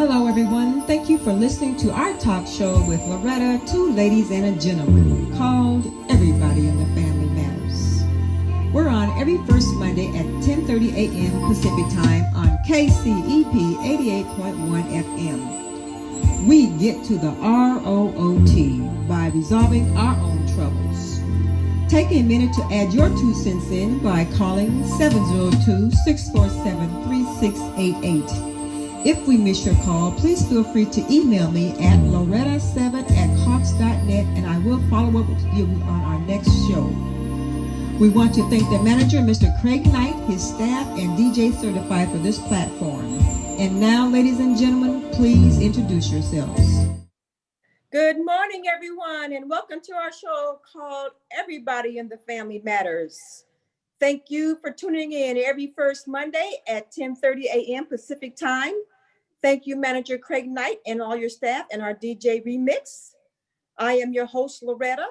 Hello, everyone. Thank you for listening to our talk show with Loretta, two ladies and a gentleman, called Everybody in the Family Matters. We're on every first Monday at 10:30 a.m. Pacific Time on KCEP 88.1 FM. We get to the ROOT by resolving our own troubles. Take a minute to add your 2 cents in by calling 702-647-3688. If we miss your call, please feel free to email me at loretta7@cox.net and I will follow up with you on our next show. We want to thank the manager, Mr. Craig Knight, his staff, and DJ Certified for this platform. And now, ladies and gentlemen, please introduce yourselves. Good morning, everyone, and welcome to our show called Everybody in the Family Matters. Thank you for tuning in every first Monday at 10:30 a.m. Pacific Time. Thank you, Manager Craig Knight and all your staff and our DJ Remix. I am your host, Loretta,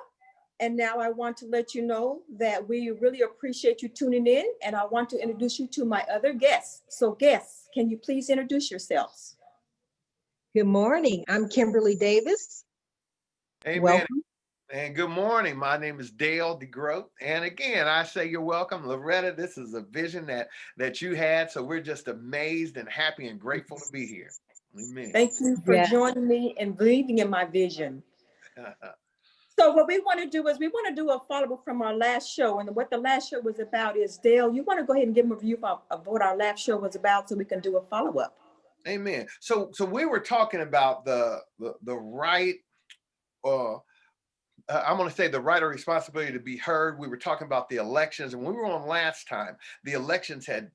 and now I want to let you know that we really appreciate you tuning in, and I want to introduce you to my other guests. So guests, can you please introduce yourselves? Good morning. I'm Kimberly Davis. Amen. Welcome. And good morning. My name is Dale DeGroat. And again, I say you're welcome. Loretta, this is a vision that you had. So we're just amazed and happy and grateful to be here. Amen. Thank you for joining me and believing in my vision. So what we want to do is we want to do a follow-up from our last show. And what the last show was about is, Dale, you want to go ahead and give them a review of what our last show was about so we can do a follow-up. Amen. So we were talking about the right, I'm going to say the right or responsibility to be heard. We were talking about the elections, and when we were on last time, the elections had,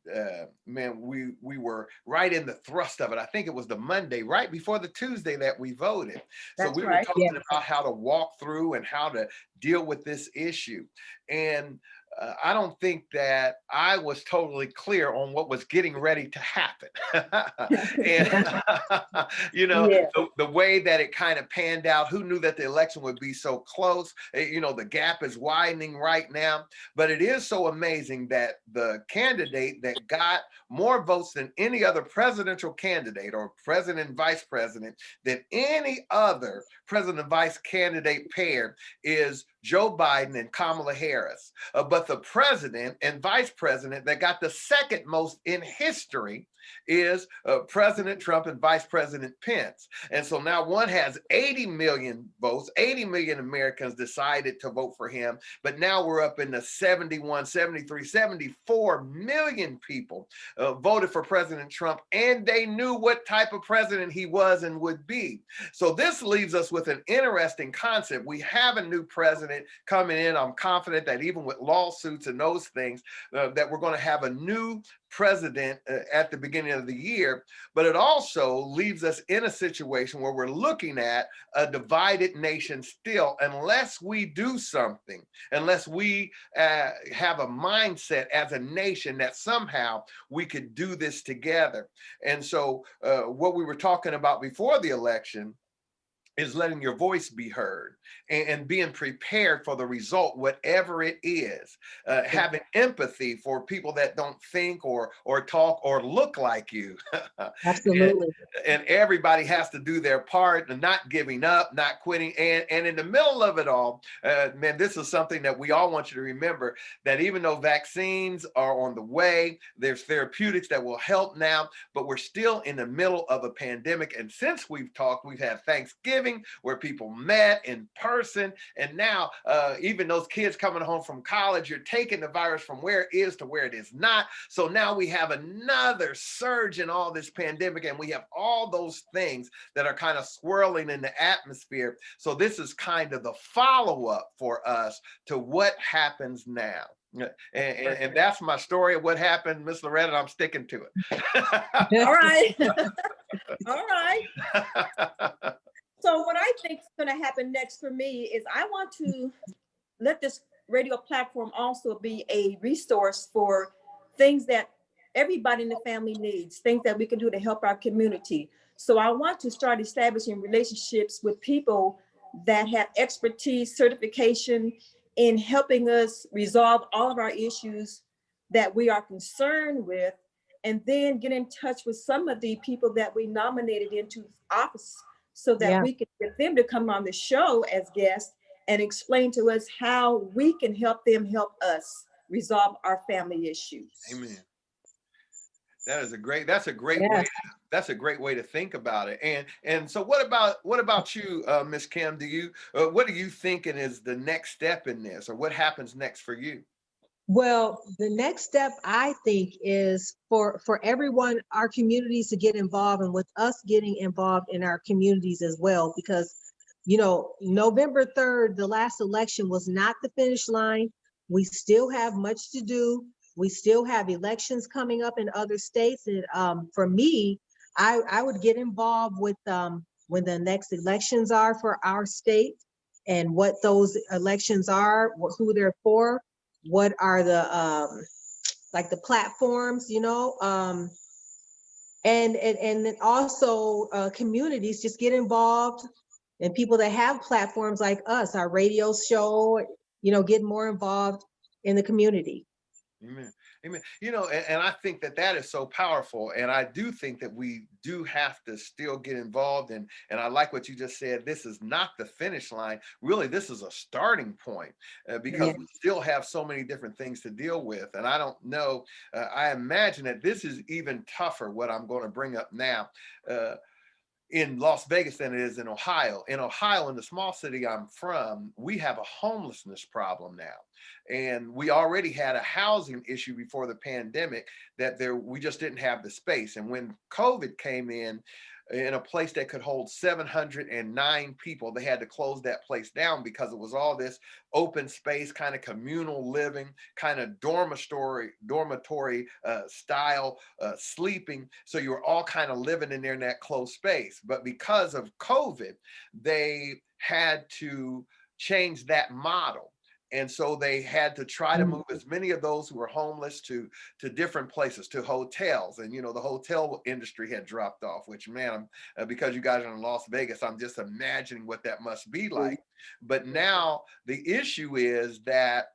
we were right in the thrust of it. I think it was the Monday, right before the Tuesday that we voted. So we were talking about how to walk through and how to deal with this issue. And I don't think that I was totally clear on what was getting ready to happen. And, the way that it kind of panned out, who knew that the election would be so close? The gap is widening right now, but it is so amazing that the candidate that got more votes than any other presidential candidate or president and vice president than any other president and vice candidate pair is Joe Biden and Kamala Harris. But the president and vice president that got the second most in history is President Trump and Vice President Pence. And so now one has 80 million votes, 80 million Americans decided to vote for him. But now we're up in the 71, 73, 74 million people voted for President Trump, and they knew what type of president he was and would be. So this leaves us with an interesting concept. We have a new president coming in. I'm confident that even with lawsuits and those things, that we're going to have a new president at the beginning of the year, but it also leaves us in a situation where we're looking at a divided nation still, unless we do something, unless we have a mindset as a nation that somehow we could do this together. And so what we were talking about before the election is letting your voice be heard and being prepared for the result, whatever it is, having empathy for people that don't think or talk or look like you. Absolutely. And everybody has to do their part and not giving up, not quitting. And in the middle of it all, this is something that we all want you to remember, that even though vaccines are on the way, there's therapeutics that will help now, but we're still in the middle of a pandemic. And since we've talked, we've had Thanksgiving, where people met in person, and now even those kids coming home from college, you're taking the virus from where it is to where it is not. So now we have another surge in all this pandemic, and we have all those things that are kind of swirling in the atmosphere. So this is kind of the follow-up for us to what happens now. And that's my story of what happened, Miss Loretta, and I'm sticking to it. All right. All right. So what I think is going to happen next for me is I want to let this radio platform also be a resource for things that everybody in the family needs, things that we can do to help our community. So I want to start establishing relationships with people that have expertise, certification in helping us resolve all of our issues that we are concerned with, and then get in touch with some of the people that we nominated into office so that Yeah. we can get them to come on the show as guests and explain to us how we can help them help us resolve our family issues. Amen. That's a great way. Yes. That's a great way to think about it. And so what about you, Miss Kim? What are you thinking is the next step in this, or what happens next for you? Well, the next step, I think, is for everyone, our communities to get involved, and with us getting involved in our communities as well, because, you know, November 3rd, the last election was not the finish line. We still have much to do. We still have elections coming up in other states. And for me, I would get involved with when the next elections are for our state and what those elections are, who they're for, what are the like the platforms, you know, and then also communities just get involved, and people that have platforms like us, our radio show, you know, get more involved in the community. Amen. Amen. You know, and I think that is so powerful. And I do think that we do have to still get involved. And I like what you just said. This is not the finish line. Really, this is a starting point because Yeah. we still have so many different things to deal with. And I don't know, I imagine that this is even tougher, what I'm going to bring up now. In Las Vegas than it is in Ohio. In Ohio, in the small city I'm from, we have a homelessness problem now. And we already had a housing issue before the pandemic that we just didn't have the space. And when COVID came in a place that could hold 709 people, they had to close that place down because it was all this open space, kind of communal living, kind of dormitory style sleeping. So you were all kind of living in there in that closed space. But because of COVID, they had to change that model. And so they had to try to move as many of those who were homeless to different places, to hotels. And, you know, the hotel industry had dropped off, which, man, because you guys are in Las Vegas, I'm just imagining what that must be like. But now the issue is that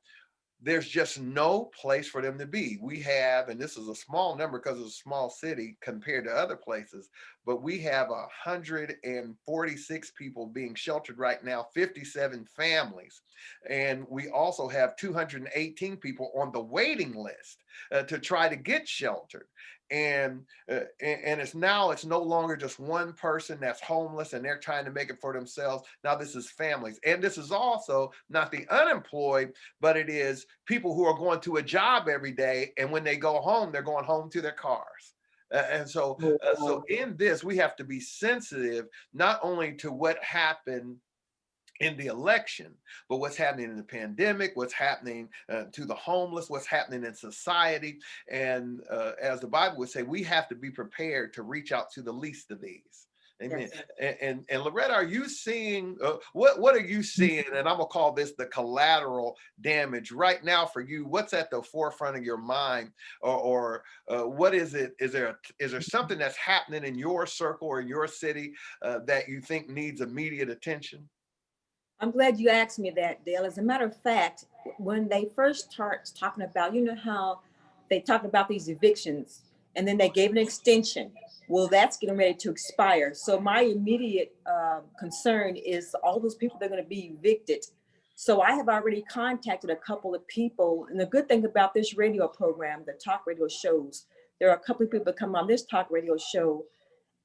there's just no place for them to be. We have, and this is a small number because it's a small city compared to other places, but we have 146 people being sheltered right now, 57 families. And we also have 218 people on the waiting list to try to get sheltered. And it's no longer just one person that's homeless and they're trying to make it for themselves. Now this is families. And this is also not the unemployed, but it is people who are going to a job every day. And when they go home, they're going home to their cars. So in this, we have to be sensitive, not only to what happened in the election, but what's happening in the pandemic, what's happening to the homeless, what's happening in society. And as the Bible would say, we have to be prepared to reach out to the least of these. Amen. Yes. And Loretta, are you seeing, what are you seeing? And I'm gonna call this the collateral damage right now for you. What's at the forefront of your mind, or what is it? Is there something that's happening in your circle or in your city that you think needs immediate attention? I'm glad you asked me that, Dale. As a matter of fact, when they first start talking about, you know how they talk about these evictions and then they gave an extension. Well, that's getting ready to expire. So my immediate concern is all those people that are going to be evicted. So I have already contacted a couple of people. And the good thing about this radio program, the talk radio shows, there are a couple of people that come on this talk radio show,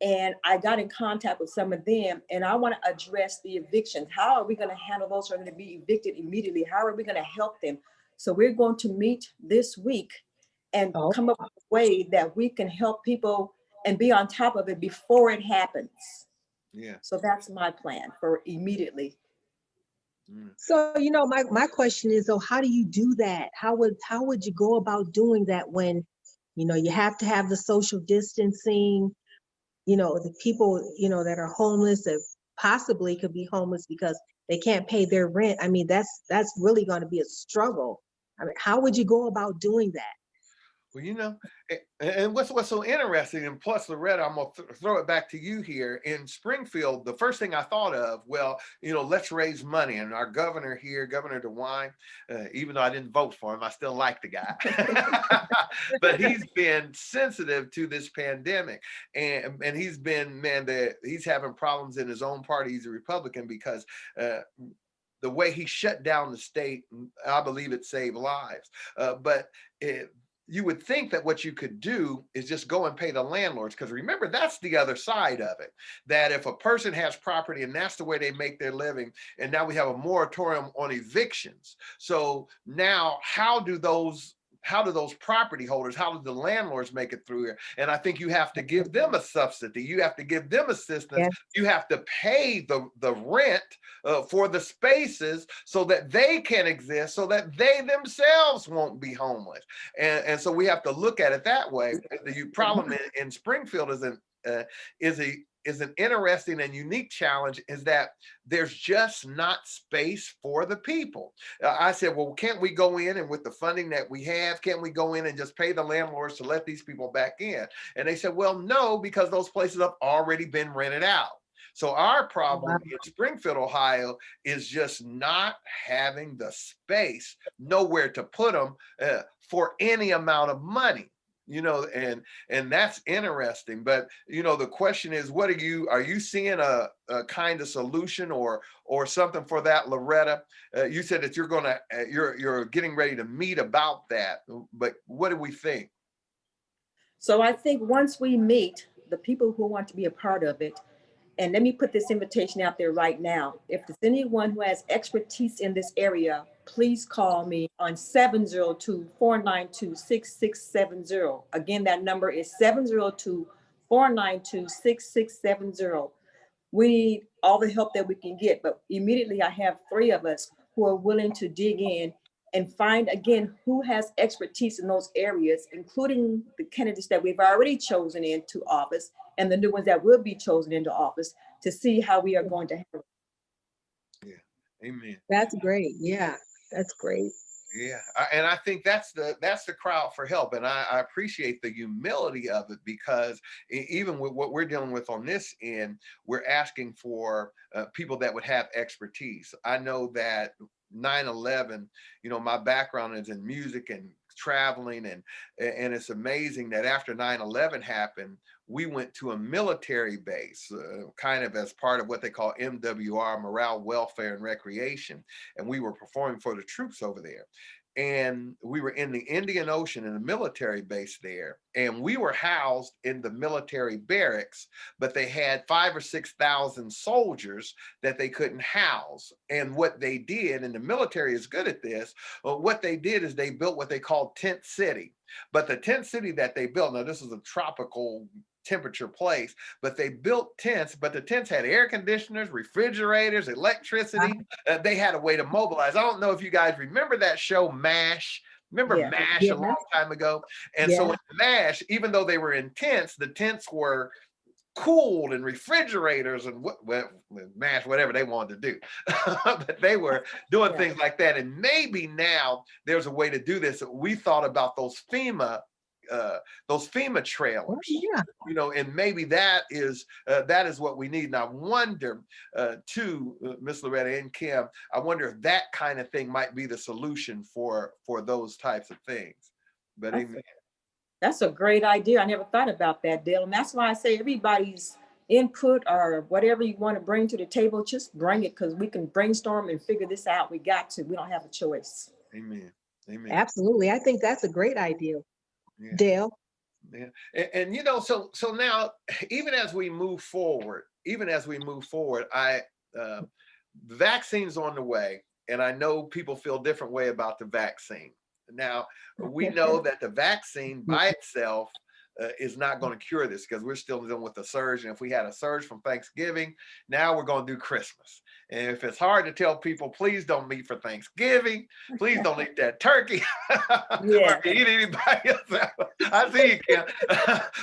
and I got in contact with some of them, and I want to address the evictions. How are we going to handle those who are going to be evicted immediately? How are we going to help them? So we're going to meet this week and come up with a way that we can help people and be on top of it before it happens. Yeah. So that's my plan for immediately. So, you know, my question is, though, how do you do that? How would you go about doing that when, you know, you have to have the social distancing? You know, the people, you know, that are homeless, that possibly could be homeless because they can't pay their rent. I mean, that's really going to be a struggle. I mean, how would you go about doing that? Well, and what's so interesting, and plus Loretta, I'm gonna throw it back to you here in Springfield. The first thing I thought of, well, let's raise money, and our governor here, Governor DeWine, even though I didn't vote for him, I still like the guy, but he's been sensitive to this pandemic, and he's been he's having problems in his own party. He's a Republican because. The way he shut down the state, I believe it saved lives. But you would think that what you could do is just go and pay the landlords, because remember, that's the other side of it, that if a person has property and that's the way they make their living, and now we have a moratorium on evictions. So now how do those property holders, how do the landlords make it through here? And I think you have to give them a subsidy. You have to give them assistance. Yes. You have to pay the rent for the spaces so that they can exist, so that they themselves won't be homeless. And so we have to look at it that way. The problem in Springfield is an interesting and unique challenge, is that there's just not space for the people. I said, well, can't we go in, and with the funding that we have, can't we go in and just pay the landlords to let these people back in? And they said, well, no, because those places have already been rented out. So our problem in Springfield, Ohio, is just not having the space, nowhere to put them for any amount of money. And that's interesting. But the question is, are you seeing a kind of solution or something for that, Loretta? You said that you're getting ready to meet about that, but what do we think? So I think once we meet the people who want to be a part of it, and let me put this invitation out there right now. If there's anyone who has expertise in this area, please call me on 702-492-6670. Again, that number is 702-492-6670. We need all the help that we can get, but immediately I have 3 of us who are willing to dig in and find, again, who has expertise in those areas, including the candidates that we've already chosen into office and the new ones that will be chosen into office, to see how we are going to handle it. Yeah, amen. That's great. Yeah, that's great. Yeah, and I think that's the crowd for help, and I appreciate the humility of it, because even with what we're dealing with on this end, we're asking for people that would have expertise. I know that 9/11, my background is in music and traveling, and it's amazing that after 9/11 happened, we went to a military base, kind of as part of what they call MWR, Morale, Welfare, and Recreation, and we were performing for the troops over there. And we were in the Indian Ocean in a military base there, and we were housed in the military barracks, but they had 5,000 or 6,000 soldiers that they couldn't house. And what they did, and the military is good at this, what they did is they built what they called Tent City. But the tent city that they built, now this is a tropical temperature place, but they built tents, but the tents had air conditioners, refrigerators, electricity. They had a way to mobilize. I don't know if you guys remember that show MASH. Remember MASH a long time ago? And so in MASH, even though they were in tents, the tents were cooled and refrigerators and MASH, whatever they wanted to do. But they were doing things like that. And maybe now there's a way to do this. We thought about those FEMA trailers, and maybe that is what we need. And I wonder too, Miss Loretta and Kim, I wonder if that kind of thing might be the solution for those types of things. But amen. That's a great idea. I never thought about that, Dale. And that's why I say everybody's input or whatever you want to bring to the table, just bring it, because we can brainstorm and figure this out. We don't have a choice. Amen. Amen. Absolutely. I think that's a great idea. Yeah. Dale. Yeah. And so now, even as we move forward, the vaccine's on the way, and I know people feel a different way about the vaccine. Now, we know that the vaccine by itself is not going to cure this, because we're still dealing with a surge. And if we had a surge from Thanksgiving, now we're going to do Christmas. And if it's hard to tell people, please don't meet for Thanksgiving, please don't eat that turkey, or eat anybody else. I see you, Kim.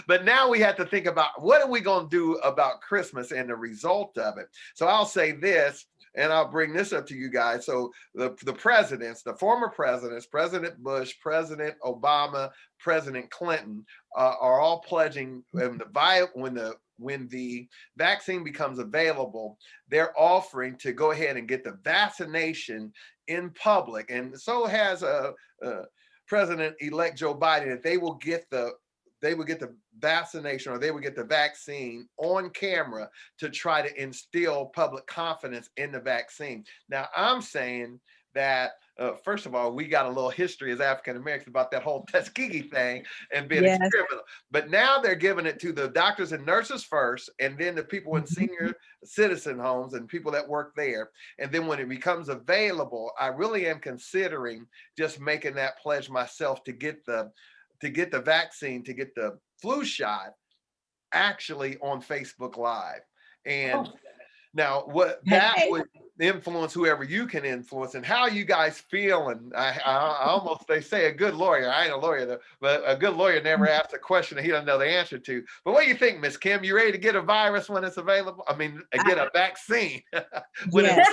But now we have to think about, what are we going to do about Christmas and the result of it? So I'll say this. and I'll bring this up to you guys. So the presidents, the former presidents, President Bush, President Obama, President Clinton, are all pledging when the vaccine becomes available, they're offering to go ahead and get the vaccination in public, and so has President-elect Joe Biden, that they will get the vaccination, or they will get the vaccine on camera to try to instill public confidence in the vaccine. Now, I'm saying that, first of all, we got a little history as African Americans about that whole Tuskegee thing and being Yes. experimental. But now they're giving it to the doctors and nurses first, and then the people in senior citizen homes and people that work there. And then when it becomes available, I really am considering just making that pledge myself to get the vaccine, to get the flu shot, actually on Facebook Live. And now what that would influence whoever you can influence, and how you guys feel. And I almost, they say a good lawyer, I ain't a lawyer though, but a good lawyer never asks a question that he doesn't know the answer to. But what do you think, Miss Kim? You ready to get a virus when it's available? I mean, get a vaccine when it's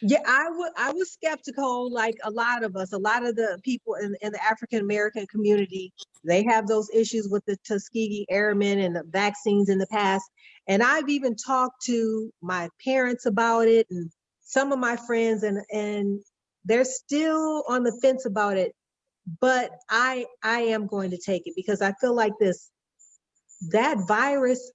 Yeah, I was skeptical, like a lot of us, a lot of the people in the African American community. They have those issues with the Tuskegee Airmen and the vaccines in the past. And I've even talked to my parents about it and some of my friends, and they're still on the fence about it. But I am going to take it, because I feel like that virus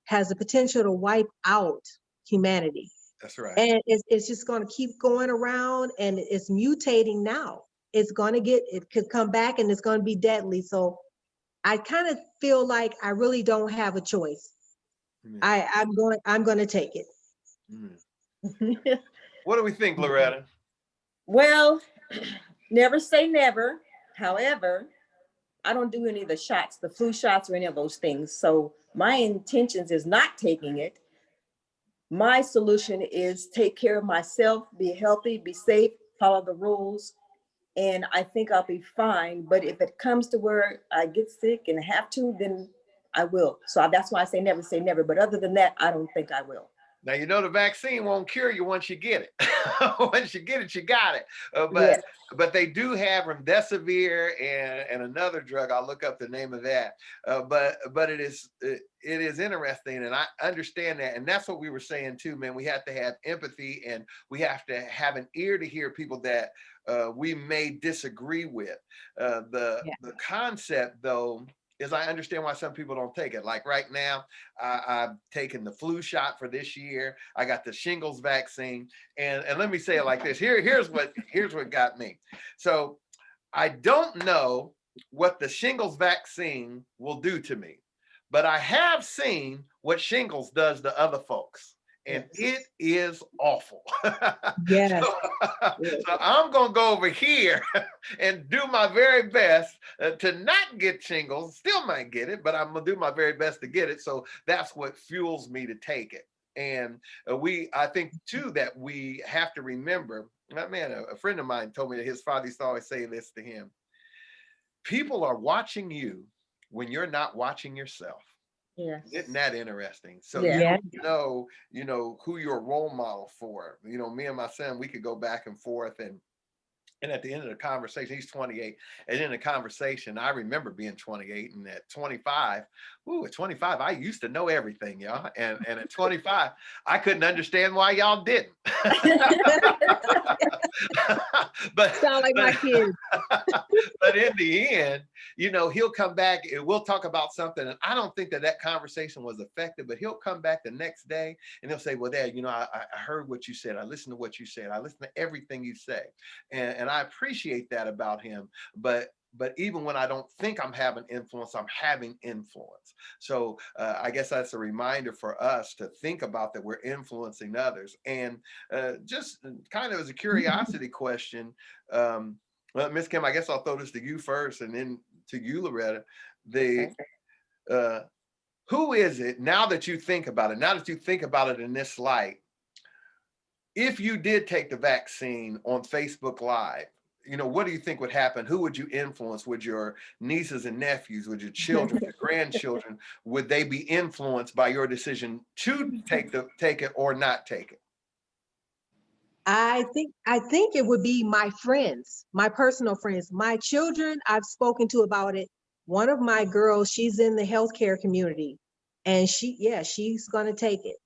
has the potential to wipe out humanity. That's right. And it's just going to keep going around, and it's mutating now. It could come back, and it's going to be deadly. So I kind of feel like I really don't have a choice. I'm going to take it. What do we think, Loretta? Well, never say never. However, I don't do any of the shots, the flu shots or any of those things. So my intentions is not taking it. My solution is take care of myself, be healthy, be safe, follow the rules, and I think I'll be fine. But if it comes to where I get sick and have to, then I will. So that's why I say never. But other than that, I don't think I will. Now, you know, the vaccine won't cure you once you get it. Once you get it, you got it. But they do have remdesivir and another drug. I'll look up the name of that. But it is interesting, and I understand that. And that's what we were saying too, man. We have to have empathy, and we have to have an ear to hear people that we may disagree with. The concept, though, is I understand why some people don't take it. Like right now, I've taken the flu shot for this year. I got the shingles vaccine. And let me say it like this. Here's what got me. So I don't know what the shingles vaccine will do to me, but I have seen what shingles does to other folks. And it is awful. Yes. So I'm going to go over here and do my very best to not get shingles. Still might get it, but I'm going to do my very best to get it. So that's what fuels me to take it. And I think too, that we have to remember, man, a friend of mine told me that his father used to always say this to him: people are watching you when you're not watching yourself. Yes. Isn't that interesting? So Yeah. you know who you're a role model for. You know, me and my son, we could go back and forth, and at the end of the conversation, he's 28. And in the conversation, I remember being 28, and at 25, at 25, I used to know everything, y'all. And at 25, I couldn't understand why y'all didn't. But Sound like my kids. But in the end, you know, he'll come back and we'll talk about something. And I don't think that conversation was effective, but he'll come back the next day and he'll say, well, Dad, you know, I heard what you said. I listened to what you said. I listened to everything you say. And I appreciate that about him. But even when I don't think I'm having influence, I'm having influence. So I guess that's a reminder for us to think about that we're influencing others. And just kind of as a curiosity question, well, Ms. Kim, I guess I'll throw this to you first and then to you, Loretta. Who is it, now that you think about it in this light, if you did take the vaccine on Facebook Live, you know, what do you think would happen? Who would you influence? Would your nieces and nephews, would your children, your grandchildren, would they be influenced by your decision to take it or not take it? I think it would be my friends, my personal friends. My children, I've spoken to about it. One of my girls, she's in the healthcare community, and she's gonna take it.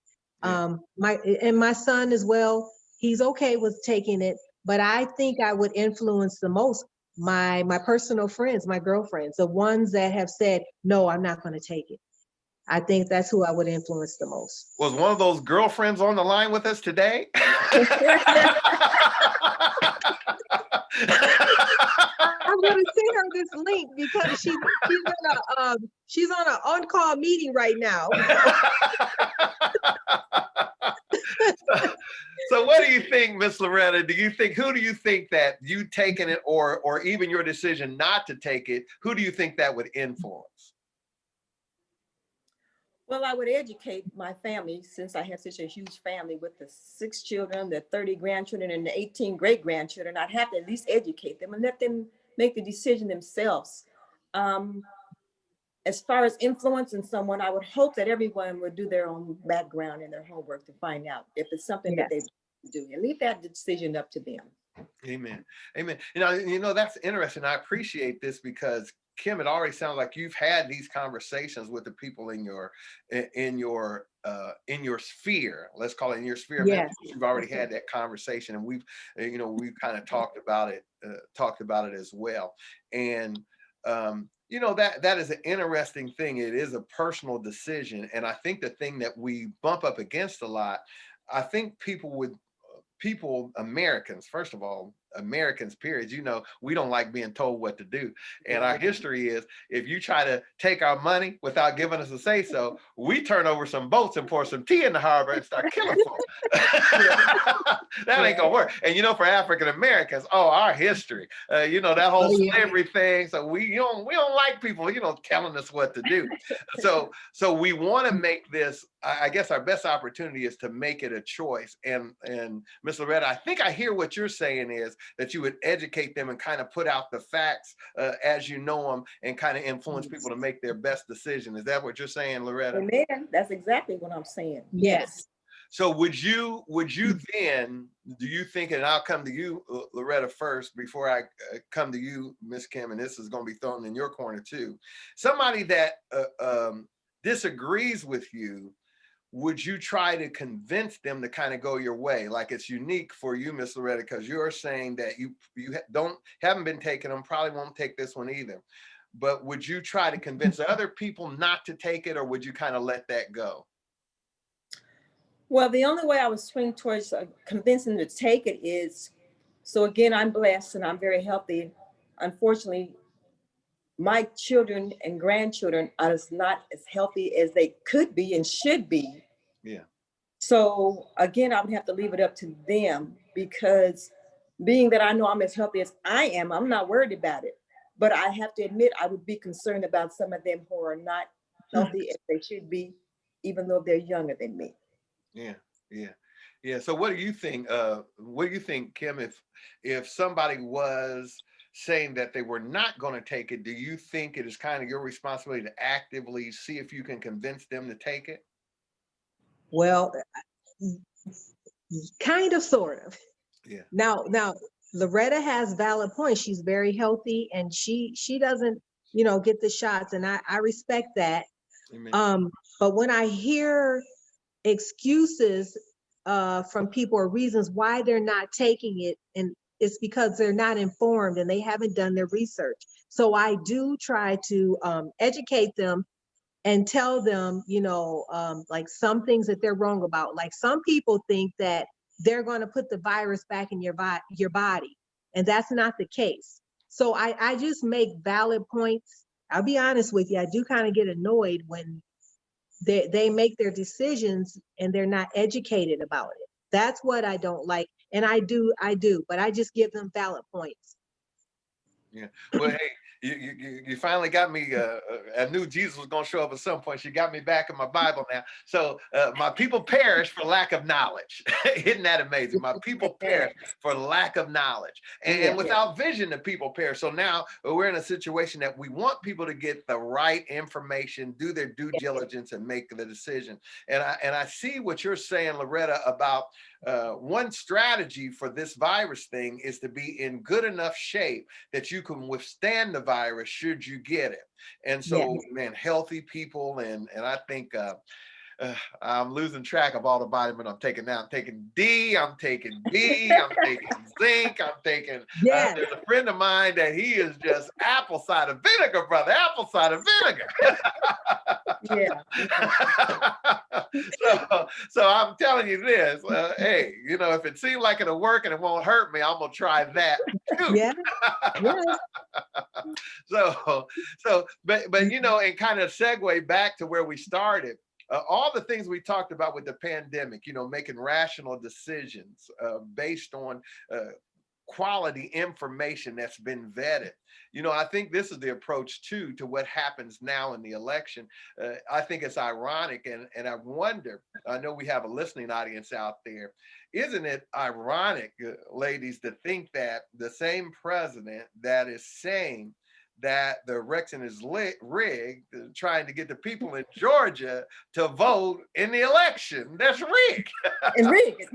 Yeah. My son as well, he's okay with taking it, but I think I would influence the most my personal friends, my girlfriends, the ones that have said, no, I'm not gonna take it. I think that's who I would influence the most. Was one of those girlfriends on the line with us today? I'm gonna send her this link because she's on an on-call meeting right now. So what do you think, Miss Loretta? Who do you think that you taking it or even your decision not to take it, who do you think that would influence? Well, I would educate my family, since I have such a huge family with the 6 children, the 30 grandchildren, and the 18 great-grandchildren. I'd have to at least educate them and let them make the decision themselves. As far as influencing someone, I would hope that everyone would do their own background and their homework to find out if it's something that they do, and leave that decision up to them. Amen. Amen. You know, that's interesting. I appreciate this because Kim, it already sounds like you've had these conversations with the people in your sphere. Let's call it in your sphere. Yes. You've already had that conversation, and we've kind of talked about it as well. And you know, that is an interesting thing. It is a personal decision, and I think the thing that we bump up against a lot, I think Americans, first of all, Americans, period, you know, we don't like being told what to do. And our history is, if you try to take our money without giving us a say so, we turn over some boats and pour some tea in the harbor and start killing folks. That ain't gonna work. And you know, for African Americans, our history, you know, that whole slavery thing. So we don't like people, you know, telling us what to do. So we want to make this, I guess our best opportunity is to make it a choice. And Ms. Loretta, I think I hear what you're saying is that you would educate them and kind of put out the facts as you know them and kind of influence people to make their best decision. Is that what you're saying, Loretta? Amen. That's exactly what I'm saying. Yes. So would you then, do you think, and I'll come to you, Loretta, first before I come to you, Miss Kim, and this is going to be thrown in your corner too. Somebody that disagrees with you, would you try to convince them to kind of go your way? Like, it's unique for you, Miss Loretta, because you're saying that you haven't been taking them, probably won't take this one either. But would you try to convince other people not to take it, or would you kind of let that go? Well, the only way I would swing towards convincing them to take it is, so again, I'm blessed and I'm very healthy. Unfortunately, my children and grandchildren are not as healthy as they could be and should be. Yeah. So again, I would have to leave it up to them, because being that I know I'm as healthy as I am, I'm not worried about it. But I have to admit, I would be concerned about some of them who are not healthy as they should be, even though they're younger than me. Yeah. So what do you think? Kim, if somebody was saying that they were not going to take it, do you think it is kind of your responsibility to actively see if you can convince them to take it? Well, kind of, sort of. Yeah. Now, Loretta has valid points. She's very healthy, and she doesn't, get the shots, and I respect that. Amen. But when I hear excuses from people or reasons why they're not taking it, and it's because they're not informed and they haven't done their research. So I do try to educate them and tell them, like some things that they're wrong about. Like, some people think that they're going to put the virus back in your body, and that's not the case. So I just make valid points. I'll be honest with you, I do kind of get annoyed when they make their decisions and they're not educated about it. That's what I don't like. And I do, but I just give them valid points. Yeah. Well, hey, You finally got me. I knew Jesus was going to show up at some point. You got me back in my Bible now. So my people perish for lack of knowledge. Isn't that amazing? My people perish for lack of knowledge, and without vision, the people perish. So now we're in a situation that we want people to get the right information, do their due diligence, and make the decision. And I see what you're saying, Loretta, about one strategy for this virus thing is to be in good enough shape that you can withstand the virus should you get it. And so, man, healthy people, and I think I'm losing track of all the vitamins I'm taking now. I'm taking D, I'm taking B, I'm taking zinc, I'm taking, there's a friend of mine that he is just apple cider vinegar, brother, apple cider vinegar. So I'm telling you this, hey, you know, if it seems like it'll work and it won't hurt me, I'm gonna try that too. But you know, and kind of segue back to where we started. All the things we talked about with the pandemic, you know, making rational decisions based on quality information that's been vetted. You know, I think this is the approach too to what happens now in the election. I think it's ironic, and I wonder, I know we have a listening audience out there. Isn't it ironic, ladies, to think that the same president that is saying that the election is rigged, trying to get the people in Georgia to vote in the election that's rigged. And rigged,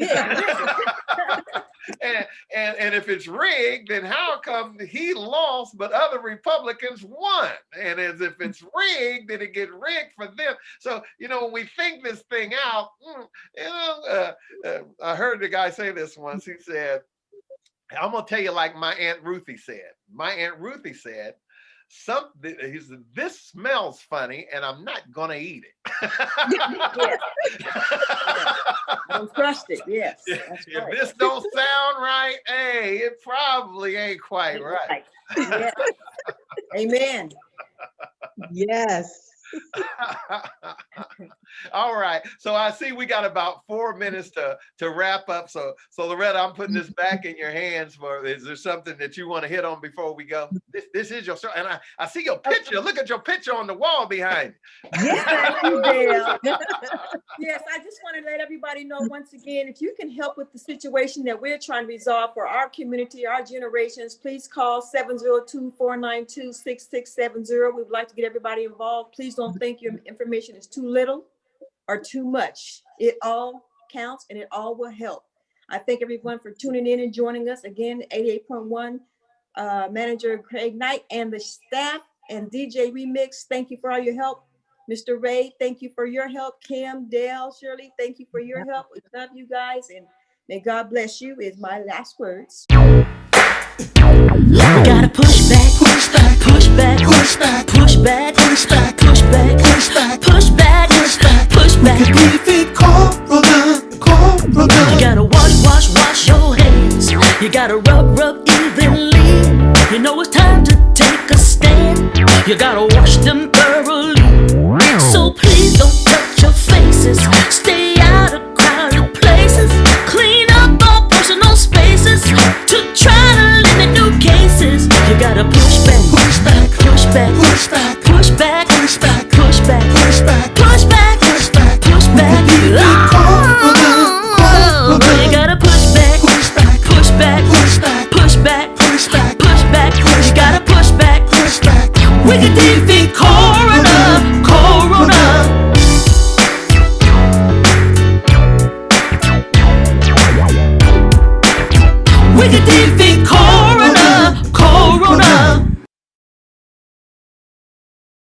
and if it's rigged, then how come he lost but other Republicans won? And as if it's rigged, then it get rigged for them. So, you know, when we think this thing out, you know, I heard the guy say this once. He said, I'm gonna tell you like my Aunt Ruthie said. My Aunt Ruthie said, he said, this smells funny and I'm not gonna eat it. Don't trust it. Yes. If this don't sound right, hey, it probably ain't quite right. Yes. Amen. Yes. All right. So I see we got about 4 minutes to wrap up. So Loretta, I'm putting this back in your hands. Is there something that you want to hit on before we go? This is your show. And I see your picture. Look at your picture on the wall behind you. Yes, thank you, Dale. Yes, I just want to let everybody know once again, if you can help with the situation that we're trying to resolve for our community, our generations, please call 702-492-6670. We would like to get everybody involved. Please don't think your information is too little or too much. It all counts and it all will help. I thank everyone for tuning in and joining us again. 88.1 Manager Craig Knight and the staff and DJ Remix. Thank you for all your help. Mr. Ray, thank you for your help. Kim, Dale, Shirley, thank you for your help. We love you guys and may God bless you is my last words. We gotta push back, push back, push back, push back, push back, push back, push back, push back, push back, push back, push back. We can defeat corona. You gotta wash your hands. You gotta rub evenly. You know it's time to take a stand. You gotta wash them thoroughly. So please don't touch your faces. Stay out of crowded places. Clean up all personal spaces to try to limit new cases. You gotta push back, push back, push back, push back, push back, push back, push back, push back, push back, push back, push back. You gotta push back, push back, push back, push back, push back, push back, push back. You gotta push back, push back. We can defeat corona. We can defeat corona.